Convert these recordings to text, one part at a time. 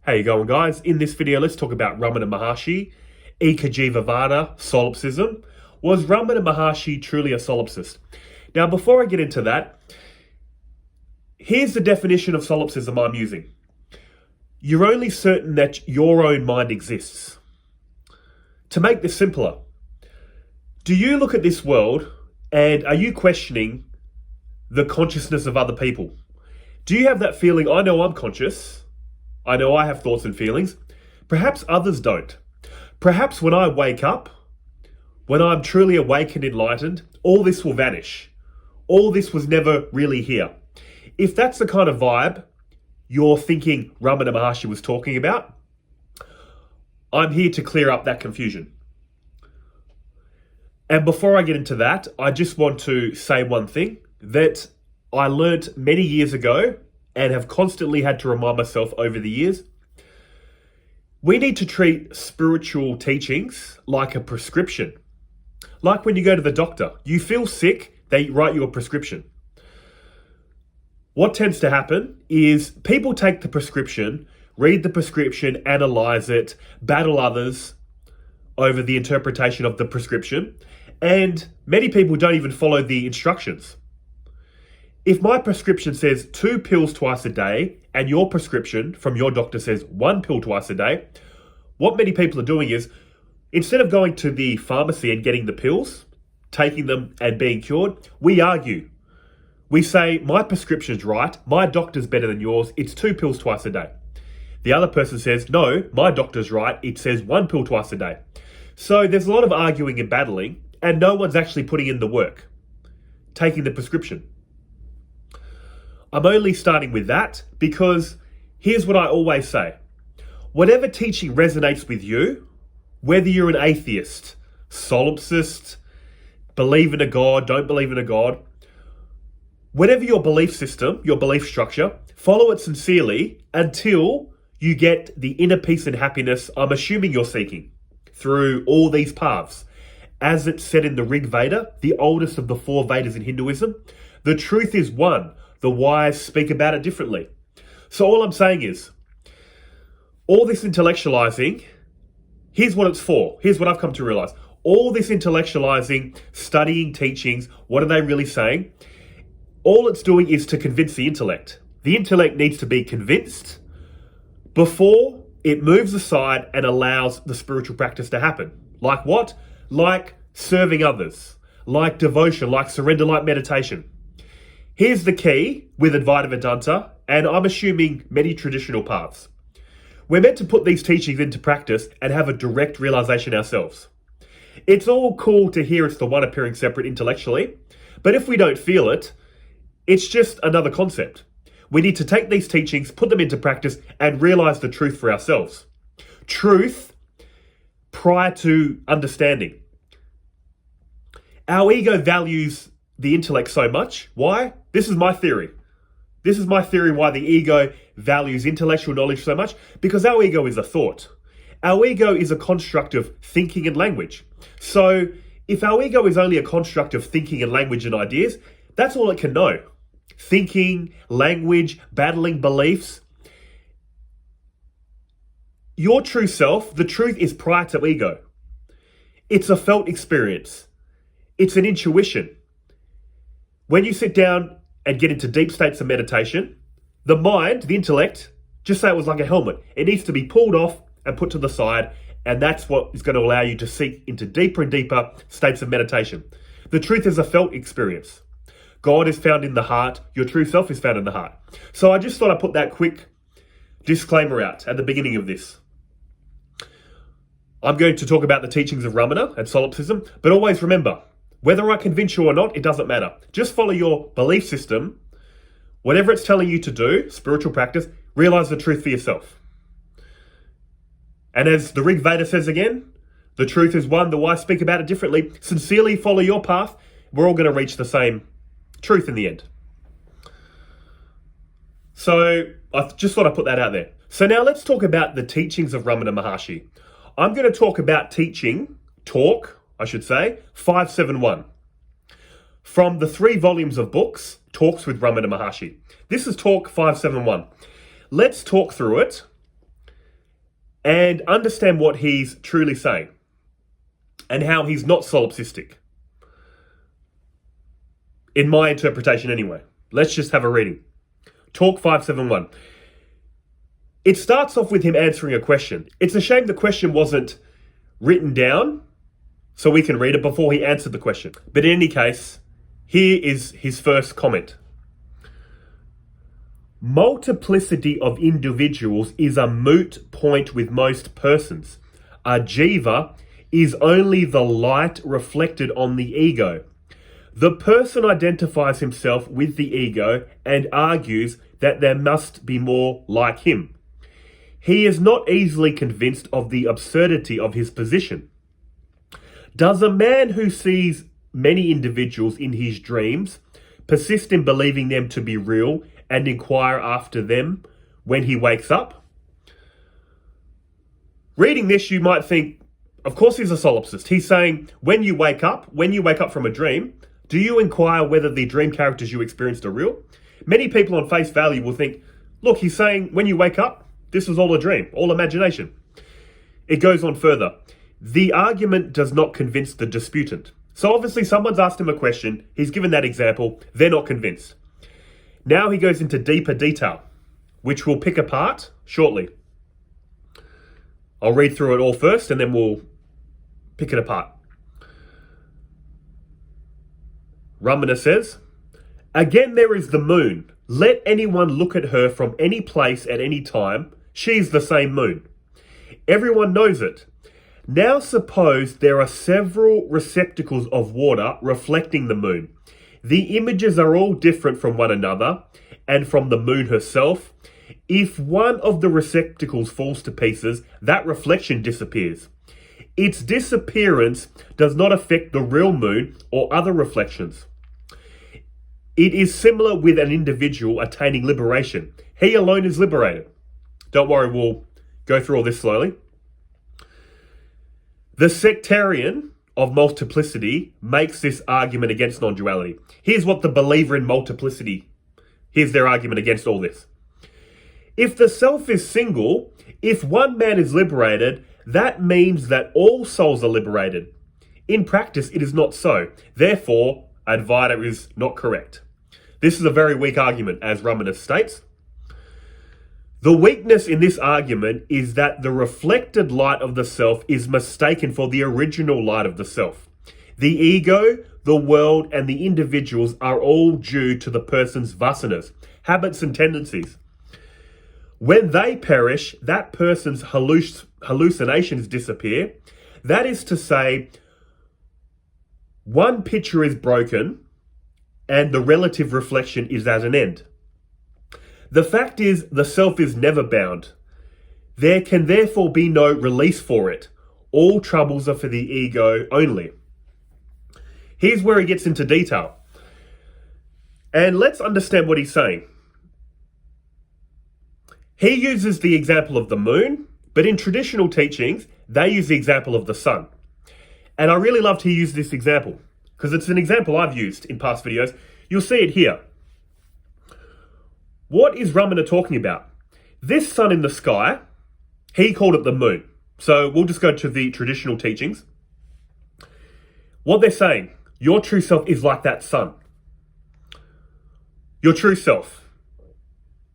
How you going, guys? In this video, let's talk about Ramana Maharshi, Jiva, Vada, Solipsism. Was Ramana Maharshi truly a solipsist? Now, before I get into that, here's the definition of solipsism I'm using. You're only certain that your own mind exists. To make this simpler, do you look at this world and are you questioning the consciousness of other people? Do you have that feeling, I know I'm conscious, I know I have thoughts and feelings, perhaps others don't. Perhaps when I wake up, when I'm truly awake and enlightened, all this will vanish. All this was never really here. If that's the kind of vibe you're thinking Ramana Maharshi was talking about, I'm here to clear up that confusion. And before I get into that, I just want to say one thing that I learnt many years ago and have constantly had to remind myself over the years. We need to treat spiritual teachings like a prescription. Like when you go to the doctor, you feel sick, they write you a prescription. What tends to happen is people take the prescription, read the prescription, analyze it, battle others over the interpretation of the prescription, and many people don't even follow the instructions. If my prescription says 2 pills twice a day and your prescription from your doctor says 1 pill twice a day, what many people are doing is, instead of going to the pharmacy and getting the pills, taking them and being cured, we argue. We say, my prescription's right, my doctor's better than yours, it's 2 pills twice a day. The other person says, no, my doctor's right, it says 1 pill twice a day. So there's a lot of arguing and battling, and no one's actually putting in the work, taking the prescription. I'm only starting with that because here's what I always say. Whatever teaching resonates with you, whether you're an atheist, solipsist, believe in a God, don't believe in a God, whatever your belief system, your belief structure, follow it sincerely until you get the inner peace and happiness I'm assuming you're seeking through all these paths. As it's said in the Vada, the oldest of the 4 Vedas in Hinduism, the truth is one. The wise speak about it differently. So all I'm saying is, all this intellectualizing, here's what it's for. Here's what I've come to realize. All this intellectualizing, studying teachings, what are they really saying? All it's doing is to convince the intellect. The intellect needs to be convinced before it moves aside and allows the spiritual practice to happen. Like what? Like serving others, like devotion, like surrender, like meditation. Here's the key with Advaita Vedanta, and I'm assuming many traditional paths. We're meant to put these teachings into practice and have a direct realization ourselves. It's all cool to hear it's the one appearing separate intellectually, but if we don't feel it, it's just another concept. We need to take these teachings, put them into practice, and realize the truth for ourselves. Truth prior to understanding. Our ego values the intellect so much. Why? This is my theory. This is my theory why the ego values intellectual knowledge so much, because our ego is a thought. Our ego is a construct of thinking and language. So if our ego is only a construct of thinking and language and ideas, that's all it can know. Thinking, language, battling beliefs. Your true self, the truth is prior to ego. It's a felt experience. It's an intuition. When you sit down and get into deep states of meditation, the mind, the intellect, just say it was like a helmet. It needs to be pulled off and put to the side, and that's what is going to allow you to sink into deeper and deeper states of meditation. The truth is a felt experience. God is found in the heart. Your true self is found in the heart. So I just thought I'd put that quick disclaimer out at the beginning of this. I'm going to talk about the teachings of Ramana and Solipsism, but always remember, whether I convince you or not, it doesn't matter. Just follow your belief system. Whatever it's telling you to do, spiritual practice, realize the truth for yourself. And as the Vada says again, the truth is one, the wise speak about it differently. Sincerely follow your path. We're all going to reach the same truth in the end. So I just thought I'd put that out there. So now let's talk about the teachings of Ramana Maharshi. I'm going to talk about talk 571. From the 3 volumes of books, Talks with Ramana Maharshi. This is talk 571. Let's talk through it and understand what he's truly saying and how he's not solipsistic. In my interpretation anyway. Let's just have a reading. Talk 571. It starts off with him answering a question. It's a shame the question wasn't written down so we can read it before he answered the question. But in any case, here is his first comment. Multiplicity of individuals is a moot point with most persons. A jiva is only the light reflected on the ego. The person identifies himself with the ego and argues that there must be more like him. He is not easily convinced of the absurdity of his position. Does a man who sees many individuals in his dreams persist in believing them to be real and inquire after them when he wakes up? Reading this, you might think, of course he's a solipsist. He's saying, when you wake up from a dream, do you inquire whether the dream characters you experienced are real? Many people on face value will think, look, he's saying when you wake up, this was all a dream, all imagination. It goes on further. The argument does not convince the disputant. So obviously someone's asked him a question, he's given that example, they're not convinced. Now he goes into deeper detail, which we'll pick apart shortly. I'll read through it all first and then we'll pick it apart. Ramana says, again there is the moon. Let anyone look at her from any place at any time. She's the same moon. Everyone knows it. Now suppose there are several receptacles of water reflecting the moon. The images are all different from one another and from the moon herself. If one of the receptacles falls to pieces, that reflection disappears. Its disappearance does not affect the real moon or other reflections. It is similar with an individual attaining liberation. He alone is liberated. Don't worry, we'll go through all this slowly. The sectarian of multiplicity makes this argument against non-duality. Here's what the believer in multiplicity, here's their argument against all this. If the self is single, if one man is liberated, that means that all souls are liberated. In practice, it is not so. Therefore, Vada is not correct. This is a very weak argument, as Ramana states. The weakness in this argument is that the reflected light of the self is mistaken for the original light of the self. The ego, the world, and the individuals are all due to the person's vasanas, habits and tendencies. When they perish, that person's hallucinations disappear. That is to say, one picture is broken and the relative reflection is at an end. The fact is, the self is never bound. There can therefore be no release for it. All troubles are for the ego only. Here's where he gets into detail. And let's understand what he's saying. He uses the example of the moon, but in traditional teachings, they use the example of the sun. And I really loved he used this example, because it's an example I've used in past videos. You'll see it here. What is Ramana talking about? This sun in the sky, he called it the moon. So we'll just go to the traditional teachings. What they're saying, your true self is like that sun. Your true self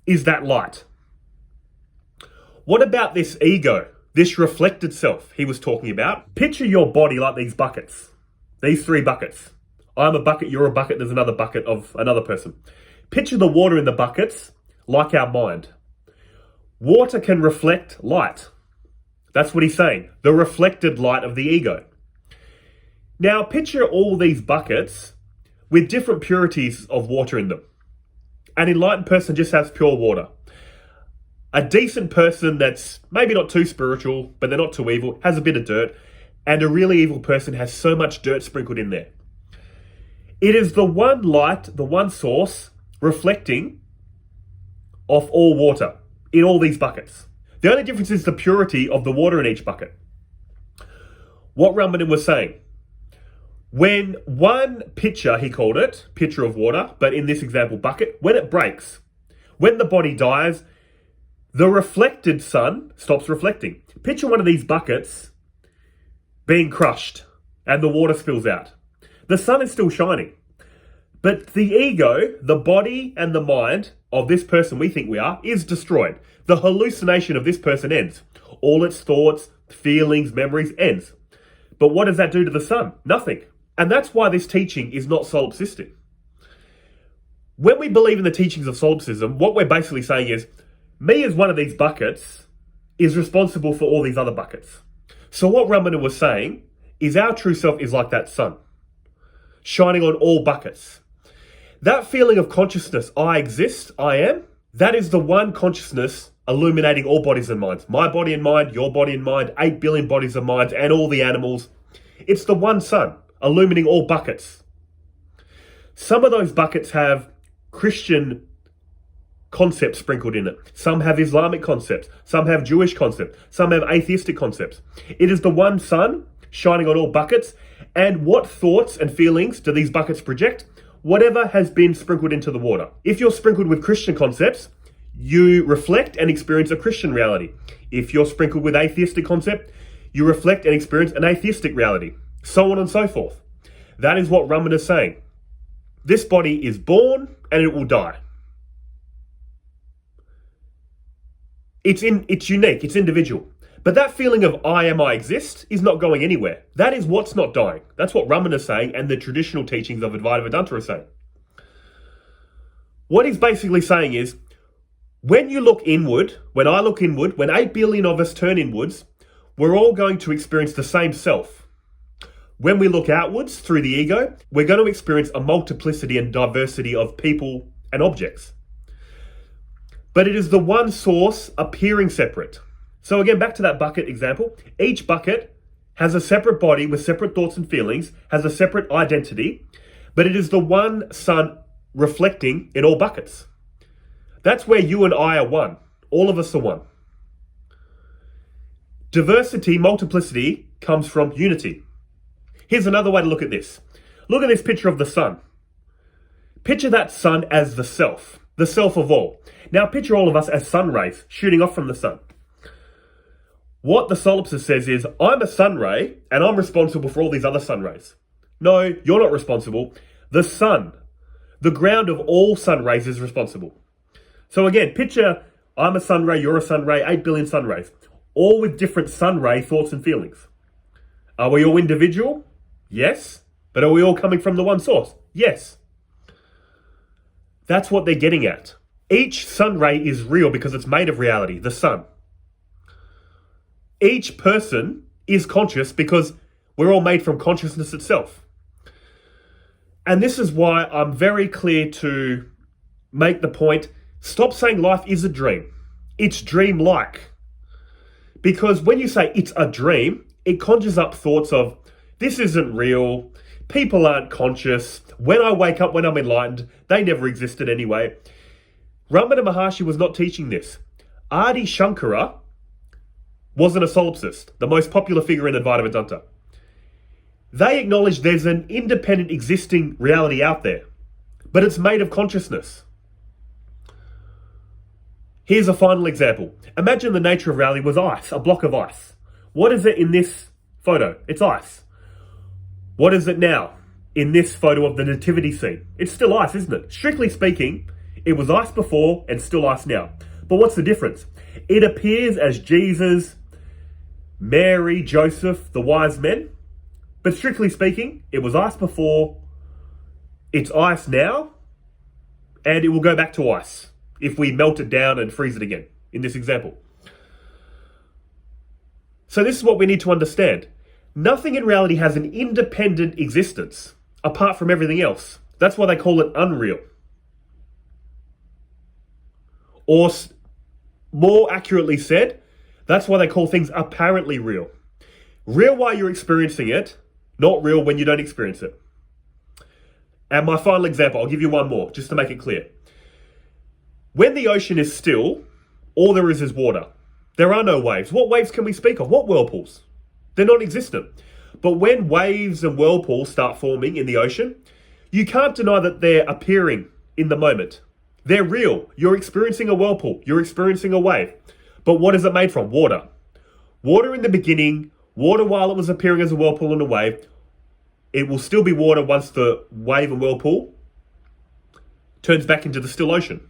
is that light. What about this ego, this reflected self he was talking about? Picture your body like these buckets, these three buckets. I'm a bucket, you're a bucket, there's another bucket of another person. Picture the water in the buckets like our mind. Water can reflect light. That's what he's saying, the reflected light of the ego. Now picture all these buckets with different purities of water in them. An enlightened person just has pure water. A decent person that's maybe not too spiritual, but they're not too evil, has a bit of dirt. And a really evil person has so much dirt sprinkled in there. It is the one light, the one source, reflecting off all water in all these buckets. The only difference is the purity of the water in each bucket. What Ramana was saying, when one pitcher, he called it, pitcher of water, but in this example bucket, when it breaks, when the body dies, the reflected sun stops reflecting. Picture one of these buckets being crushed and the water spills out. The sun is still shining. But the ego, the body and the mind of this person we think we are, is destroyed. The hallucination of this person ends. All its thoughts, feelings, memories ends. But what does that do to the sun? Nothing. And that's why this teaching is not solipsistic. When we believe in the teachings of solipsism, what we're basically saying is, me as one of these buckets is responsible for all these other buckets. So what Ramana was saying is our true self is like that sun, shining on all buckets. That feeling of consciousness, I exist, I am, that is the one consciousness illuminating all bodies and minds. My body and mind, your body and mind, 8 billion bodies and minds, and all the animals. It's the one sun illuminating all buckets. Some of those buckets have Christian concepts sprinkled in it. Some have Islamic concepts. Some have Jewish concepts. Some have atheistic concepts. It is the one sun shining on all buckets. And what thoughts and feelings do these buckets project? Whatever has been sprinkled into the water. If you're sprinkled with Christian concepts, you reflect and experience a Christian reality. If you're sprinkled with atheistic concept, you reflect and experience an atheistic reality. So on and so forth. That is what Ramana is saying. This body is born and it will die. It's unique, it's individual. But that feeling of I exist is not going anywhere. That is what's not dying. That's what Ramana is saying and the traditional teachings of Advaita Vedanta are saying. What he's basically saying is, when you look inward, when I look inward, when 8 billion of us turn inwards, we're all going to experience the same self. When we look outwards through the ego, we're going to experience a multiplicity and diversity of people and objects. But it is the one source appearing separate. So again, back to that bucket example, each bucket has a separate body with separate thoughts and feelings, has a separate identity, but it is the one sun reflecting in all buckets. That's where you and I are one. All of us are one. Diversity, multiplicity comes from unity. Here's another way to look at this. Look at this picture of the sun. Picture that sun as the self of all. Now picture all of us as sun rays shooting off from the sun. What the solipsist says is, I'm a sun ray and I'm responsible for all these other sun rays. No, you're not responsible. The sun, the ground of all sun rays is responsible. So again, picture I'm a sun ray, you're a sun ray, 8 billion sun rays, all with different sun ray thoughts and feelings. Are we all individual? Yes. But are we all coming from the one source? Yes. That's what they're getting at. Each sun ray is real because it's made of reality, the sun. Each person is conscious because we're all made from consciousness itself. And this is why I'm very clear to make the point, stop saying life is a dream. It's dream-like. Because when you say it's a dream, it conjures up thoughts of, this isn't real, people aren't conscious, when I wake up, when I'm enlightened, they never existed anyway. Ramana Maharshi was not teaching this. Adi Shankara wasn't a solipsist, the most popular figure in Advaita Vedanta. They acknowledge there's an independent existing reality out there, but it's made of consciousness. Here's a final example. Imagine the nature of reality was ice, a block of ice. What is it in this photo? It's ice. What is it now in this photo of the nativity scene? It's still ice, isn't it? Strictly speaking, it was ice before and still ice now. But what's the difference? It appears as Jesus, Mary, Joseph, the wise men. But strictly speaking, it was ice before, it's ice now, and it will go back to ice if we melt it down and freeze it again, in this example. So this is what we need to understand. Nothing in reality has an independent existence apart from everything else. That's why they call it unreal. Or more accurately said, that's why they call things apparently real. Real while you're experiencing it, not real when you don't experience it. And my final example, I'll give you one more, just to make it clear. When the ocean is still, all there is water. There are no waves. What waves can we speak of? What whirlpools? They're non-existent. But when waves and whirlpools start forming in the ocean, you can't deny that they're appearing in the moment. They're real. You're experiencing a whirlpool. You're experiencing a wave. But what is it made from? Water. Water in the beginning, water while it was appearing as a whirlpool and a wave. It will still be water once the wave and whirlpool turns back into the still ocean.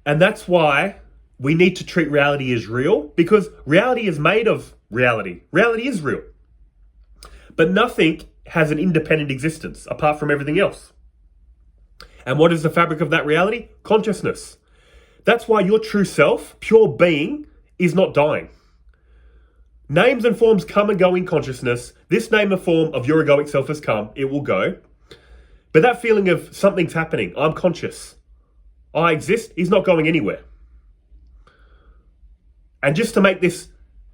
And that's why we need to treat reality as real, because reality is made of reality. Reality is real. But nothing has an independent existence apart from everything else. And what is the fabric of that reality? Consciousness. That's why your true self, pure being, is not dying. Names and forms come and go in consciousness. This name and form of your egoic self has come. It will go. But that feeling of something's happening, I'm conscious, I exist, is not going anywhere. And just to make this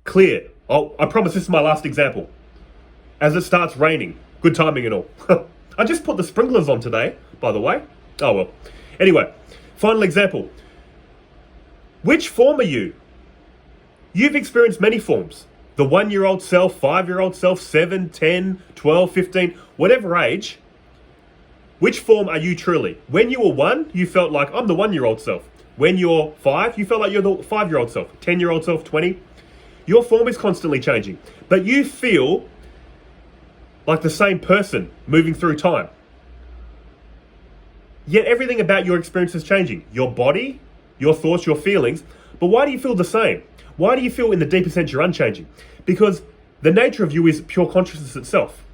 clear, I promise this is my last example. As it starts raining, good timing and all. I just put the sprinklers on today, by the way. Oh well. Anyway, final example. Which form are you? You've experienced many forms. The 1-year-old self, 5-year-old self, 7, 10, 12, 15, whatever age. Which form are you truly? When you were 1, you felt like, I'm the 1-year-old self. When you're 5, you felt like you're the 5-year-old self. 10-year-old self, 20. Your form is constantly changing. But you feel like the same person moving through time. Yet everything about your experience is changing. Your body, your thoughts, your feelings. But why do you feel the same? Why do you feel in the deeper sense you're unchanging? Because the nature of you is pure consciousness itself.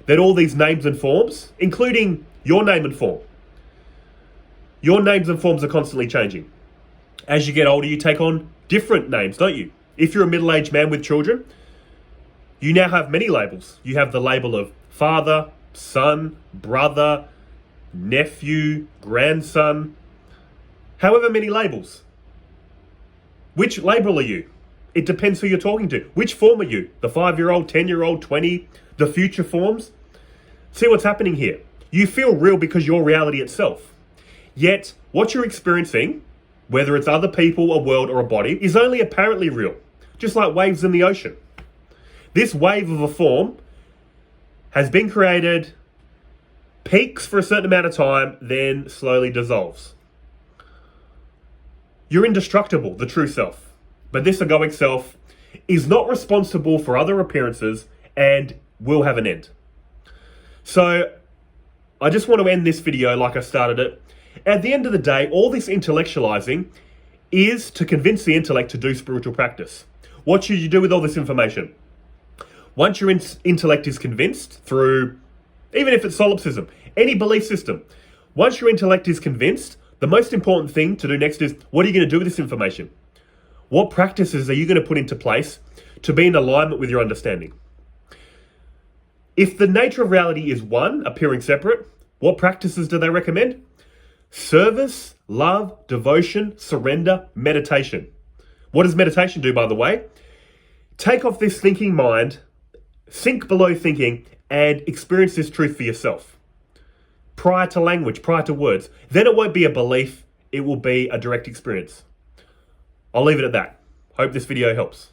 That all these names and forms, including your name and form, your names and forms are constantly changing. As you get older, you take on different names, don't you? If you're a middle-aged man with children, you now have many labels. You have the label of father, son, brother, nephew, grandson, however many labels. Which label are you? It depends who you're talking to. Which form are you? The 5-year-old, 10-year-old, 20, the future forms? See what's happening here. You feel real because you're reality itself. Yet, what you're experiencing, whether it's other people, a world, or a body, is only apparently real. Just like waves in the ocean. This wave of a form has been created, peaks for a certain amount of time, then slowly dissolves. You're indestructible, the true self. But this egoic self is not responsible for other appearances and will have an end. So, I just want to end this video like I started it. At the end of the day, all this intellectualizing is to convince the intellect to do spiritual practice. What should you do with all this information? Once your intellect is convinced through, even if it's solipsism, any belief system, once your intellect is convinced, the most important thing to do next is, what are you going to do with this information? What practices are you going to put into place to be in alignment with your understanding? If the nature of reality is one, appearing separate, what practices do they recommend? Service, love, devotion, surrender, meditation. What does meditation do, by the way? Take off this thinking mind, sink below thinking, and experience this truth for yourself. Prior to language, prior to words. Then it won't be a belief, it will be a direct experience. I'll leave it at that. Hope this video helps.